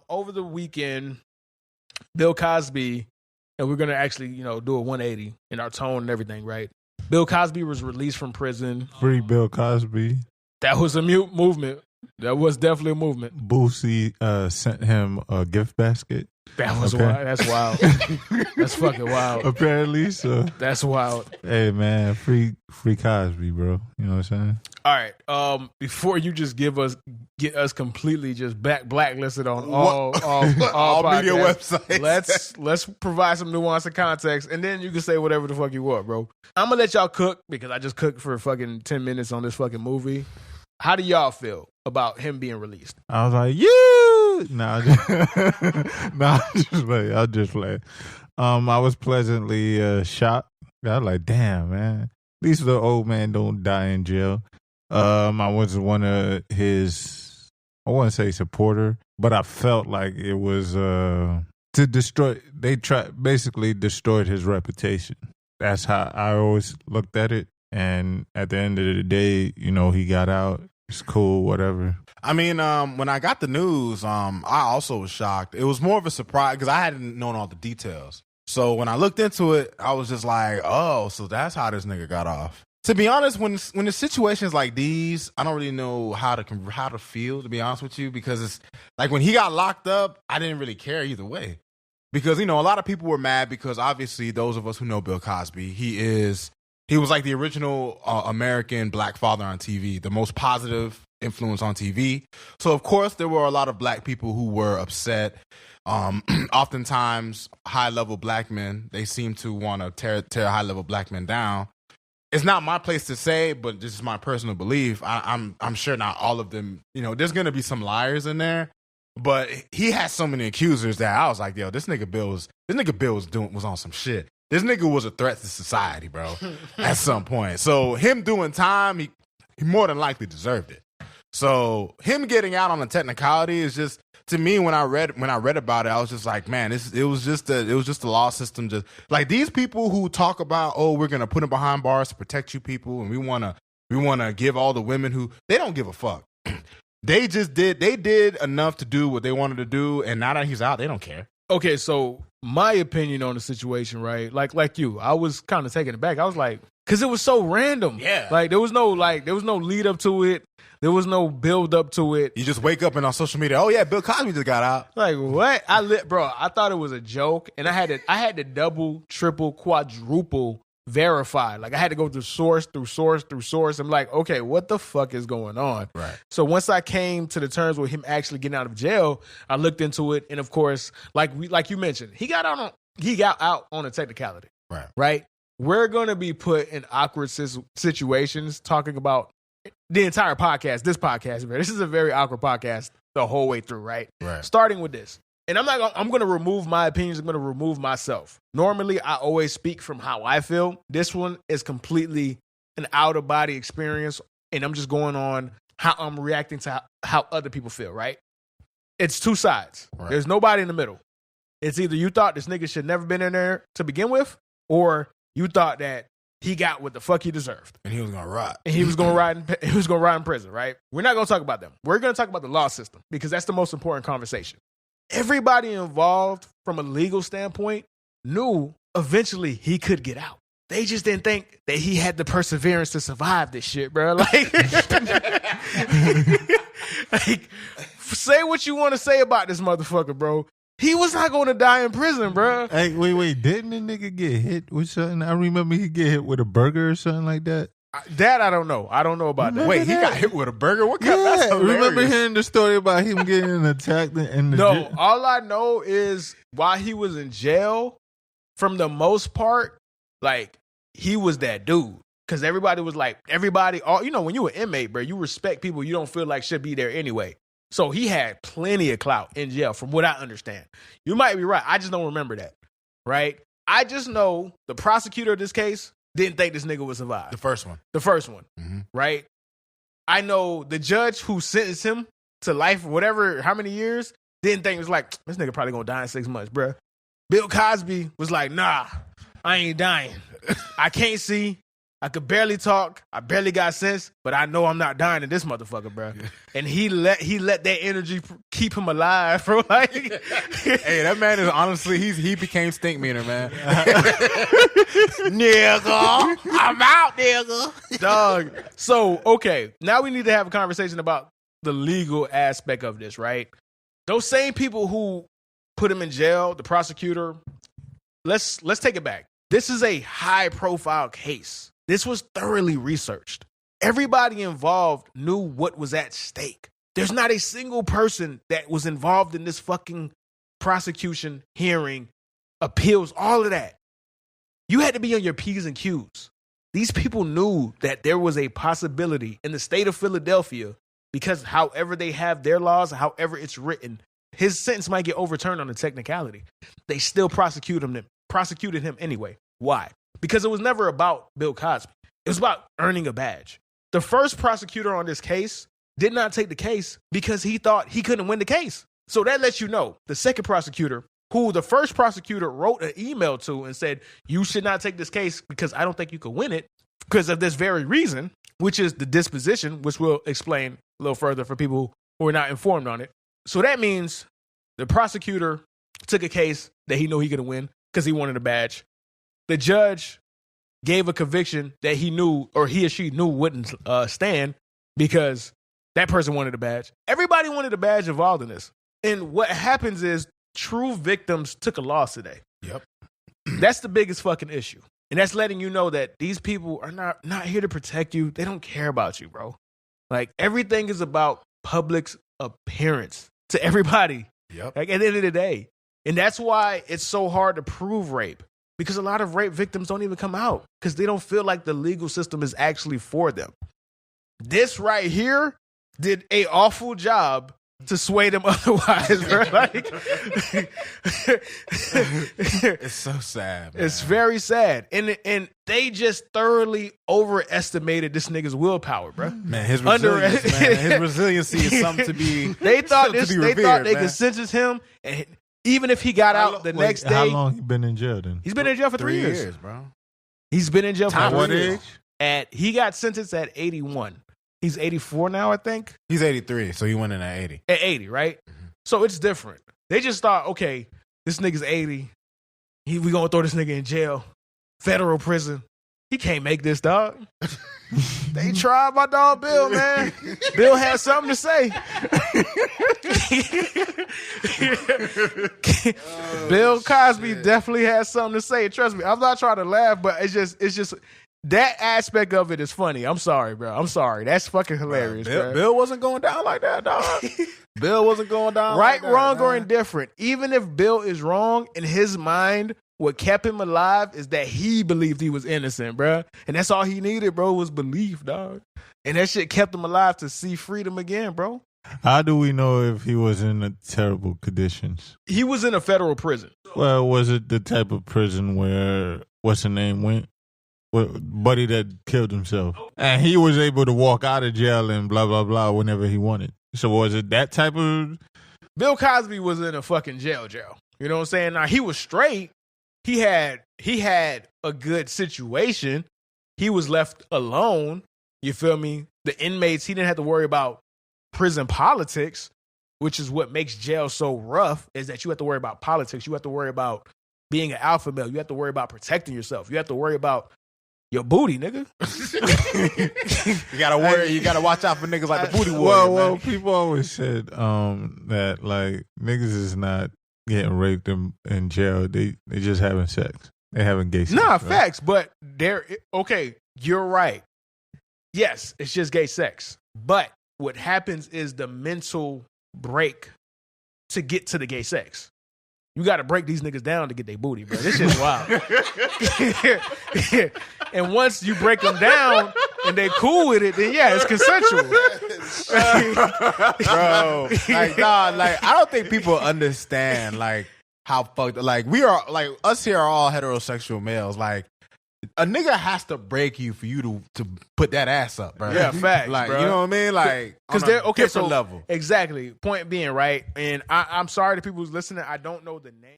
over the weekend, Bill Cosby, and we're gonna actually, do a 180 in our tone and everything, right? Bill Cosby was released from prison. Free Bill Cosby. That was a movement. That was definitely a movement. Boosie sent him a gift basket. That was wild. That's wild. That's fucking wild. Apparently, so that's wild. Hey man, free Cosby, bro. You know what I'm saying? All right. Before you just get us completely just blacklisted on all media websites, let's provide some nuance and context, and then you can say whatever the fuck you want, bro. I'm gonna let y'all cook because I just cooked for fucking 10 minutes on this fucking movie. How do y'all feel about him being released? I was like, I'll just play. I was pleasantly shocked. I was like, damn, man. At least the old man don't die in jail. I was one of his, I wouldn't say supporter, but I felt like it was to destroy, basically destroyed his reputation. That's how I always looked at it. And at the end of the day, he got out. It's cool, whatever. I mean, when I got the news, I also was shocked. It was more of a surprise because I hadn't known all the details. So when I looked into it, I was just like, oh, so that's how this nigga got off. To be honest, when the situations like these, I don't really know how to feel, to be honest with you, because it's like when he got locked up, I didn't really care either way. Because, a lot of people were mad because obviously those of us who know Bill Cosby, he was like the original American black father on TV, the most positive influence on TV. So, of course, there were a lot of black people who were upset. Oftentimes, high-level black men, they seem to want to tear high-level black men down. It's not my place to say, but this is my personal belief. I'm sure not all of them, there's going to be some liars in there. But he had so many accusers that I was like, yo, this nigga Bill was on some shit. This nigga was a threat to society, bro, at some point. So him doing time, he more than likely deserved it. So him getting out on a technicality is just, to me, when I read about it, I was just like, man, it was just the law system. Just like these people who talk about, oh, we're gonna put him behind bars to protect you people, and we wanna give all the women who they don't give a fuck. They did enough to do what they wanted to do, and now that he's out, they don't care. Okay, so my opinion on the situation, right? Like you, I was kind of taken aback. I was like, because it was so random. Yeah. Like there was no lead up to it. There was no build up to it. You just wake up and on social media, oh yeah, Bill Cosby just got out. Like what? I thought it was a joke, and I had to double, triple, quadruple verify. Like I had to go through source. I'm like, okay, what the fuck is going on? Right. So once I came to the terms with him actually getting out of jail, I looked into it, and of course, like you mentioned, he got out on a technicality. Right. Right. We're gonna be put in awkward situations talking about the entire podcast. This podcast, man, this is a very awkward podcast the whole way through. Right. Right. Starting with this. And I'm going to remove my opinions. I'm going to remove myself. Normally, I always speak from how I feel. This one is completely an out-of-body experience, and I'm just going on how I'm reacting to how other people feel, right? It's two sides. Right. There's nobody in the middle. It's either you thought this nigga should never been in there to begin with, or you thought that he got what the fuck he deserved. And he was going to rot. And he was going to rot in prison, right? We're not going to talk about them. We're going to talk about the law system because that's the most important conversation. Everybody involved from a legal standpoint knew eventually he could get out. They just didn't think that he had the perseverance to survive this shit, bro. Like say what you want to say about this motherfucker, bro. He was not going to die in prison, bro. Hey, wait. Didn't the nigga get hit with something? I remember he get hit with a burger or something like that. That I don't know. I don't know about that. Wait, he got hit with a burger? What kind? That's hilarious. Remember hearing the story about him getting attacked in the No, all I know is while he was in jail, from the most part, like, he was that dude. Because everybody was like, when you an inmate, bro, you respect people you don't feel like should be there anyway. So he had plenty of clout in jail, from what I understand. You might be right. I just don't remember that, right? I just know the prosecutor of this case didn't think this nigga would survive. The first one. Mm-hmm. Right? I know the judge who sentenced him to life, whatever, how many years, didn't think it was like, this nigga probably gonna die in 6 months, bruh. Bill Cosby was like, nah, I ain't dying. I can't see. I could barely talk. I barely got sense, but I know I'm not dying in this motherfucker, bro. Yeah. And he let that energy keep him alive, bro. Like, hey, that man is honestly, he became Stink Meaner, man. Nigga, I'm out, nigga. Dog. So, okay, now we need to have a conversation about the legal aspect of this, right? Those same people who put him in jail, the prosecutor, let's take it back. This is a high-profile case. This was thoroughly researched. Everybody involved knew what was at stake. There's not a single person that was involved in this fucking prosecution, hearing, appeals, all of that. You had to be on your P's and Q's. These people knew that there was a possibility in the state of Philadelphia, because however they have their laws, however it's written, his sentence might get overturned on a technicality. They still prosecuted him anyway. Why? Because it was never about Bill Cosby. It was about earning a badge. The first prosecutor on this case did not take the case because he thought he couldn't win the case. So that lets you know the second prosecutor, who the first prosecutor wrote an email to and said, you should not take this case because I don't think you could win it because of this very reason, which is the disposition, which we'll explain a little further for people who are not informed on it. So that means the prosecutor took a case that he knew he could win because he wanted a badge. The judge gave a conviction that he knew, or he or she knew, wouldn't stand because that person wanted a badge. Everybody wanted a badge involved in this. And what happens is true victims took a loss today. Yep. That's the biggest fucking issue. And that's letting you know that these people are not here to protect you. They don't care about you, bro. Like, everything is about public's appearance to everybody. Yep. Like, at the end of the day. And that's why it's so hard to prove rape. Because a lot of rape victims don't even come out because they don't feel like the legal system is actually for them. This right here did an awful job to sway them otherwise, bro. Like, it's so sad, man. It's very sad. And they just thoroughly overestimated this nigga's willpower, bro. Man, his resiliency is something to be. They thought they could sentence him, and even if he got out the next day. How long he been in jail then? He's been in jail for 3 years, bro. He's been in jail for 3 years. He got sentenced at 81. He's 84 now, I think. He's 83, so he went in at 80. At 80, right? Mm-hmm. So it's different. They just thought, okay, this nigga's 80. We gonna throw this nigga in jail. Federal prison. He can't make this, dog. They tried my dog Bill, man. Bill had something to say. Bill Cosby definitely has something to say. Trust me, I'm not trying to laugh, but it's just that aspect of it is funny. I'm sorry, bro. I'm sorry. That's fucking hilarious, bro. Bill wasn't going down like that, dog. Bill wasn't going down right, like that, wrong, man. or indifferent. Even if Bill is wrong, in his mind, what kept him alive is that he believed he was innocent, bro. And that's all he needed, bro, was belief, dog. And that shit kept him alive to see freedom again, bro. How do we know if he was in terrible conditions? He was in a federal prison. Well, was it the type of prison where, what's the name, went? Buddy that killed himself. And he was able to walk out of jail and blah, blah, blah whenever he wanted. So was it that type of... Bill Cosby was in a fucking jail. You know what I'm saying? Now, he was straight. He had a good situation. He was left alone. You feel me? The inmates, he didn't have to worry about prison politics, which is what makes jail so rough, is that you have to worry about politics. You have to worry about being an alpha male. You have to worry about protecting yourself. You have to worry about your booty, nigga. You gotta worry. You gotta watch out for niggas like the booty warrior. Well, people always said that like niggas is not getting raped in jail. They just having sex. They having gay sex. Nah, right? facts. But okay, you're right. Yes, it's just gay sex. But what happens is the mental break to get to the gay sex. You got to break these niggas down to get their booty, bro. This shit's wild. And once you break them down and they cool with it, then yeah, it's consensual. Bro, like, nah, like, I don't think people understand, like, how fucked, like, we are, like, us here are all heterosexual males. Like, a nigga has to break you for you to put that ass up, bro. Yeah, facts, like, bro. You know what I mean? Like, because they're okay. Different level. Exactly. Point being, right? And I'm sorry to people who's listening. I don't know the name.